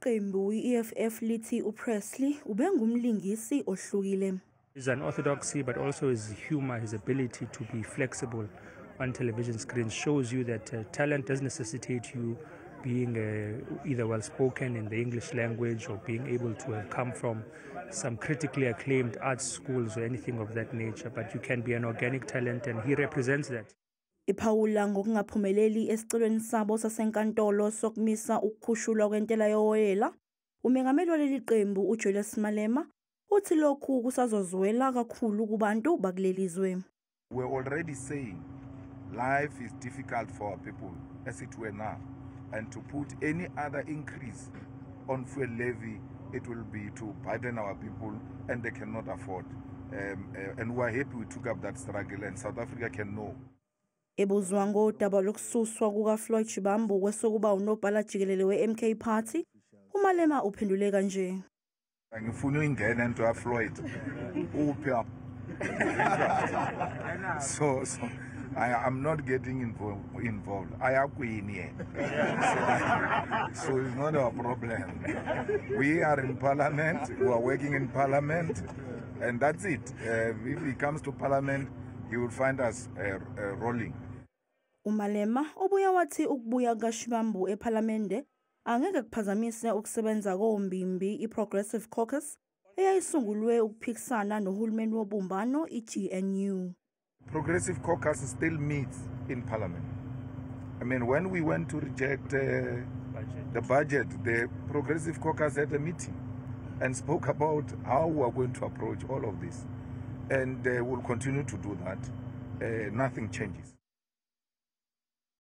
qembu i-EFF lithi uPresley ubengumlingisi ohlukile. His unorthodoxy, but also his humor, his ability to be flexible on television screens shows you that talent doesn't necessitate you being either well-spoken in the English language or being able to have come from some critically acclaimed arts schools or anything of that nature, but you can be an organic talent, and he represents that. Iphawula ngokungaphumeleli esicelweni sabo sasenkantolo sokumisa ukukhushulwa kwentela yowoyela, umengameli waleli qembu uJulius Malema uthi lokhu kusazozwela kakhulu kubantu bakulelizwe. We're already saying life is difficult for our people as it were now, and to put any other increase on fuel levy, it will be to burden our people, and they cannot afford. And we're happy we took up that struggle, and South Africa can know. Ebuzwa ngodaba lokususwa kukaFloyd Shivambu kwesokuba unobhala jikelele we-MK Party, uMalema uphendule kanje. Angifuni ingena into kaFloyd. Uphi apha. So I'm not getting involved. I am queen here. So it's not our problem. We are in parliament, we are working in parliament, and that's it. If it comes to parliament, you will find us rolling. uMalema obuya wathi ukubuya kaShivambu ePhalamende angeke kuphazamise ukusebenza kombimbi iProgressive Caucus eyayisungulwe ukuphikisana nohulumeni wobumbano iGNU. Progressive Caucus still meets in parliament. I mean, when we went to reject the budget, the Progressive Caucus had a meeting and spoke about how we are going to approach all of this. And they will continue to do that. Nothing changes.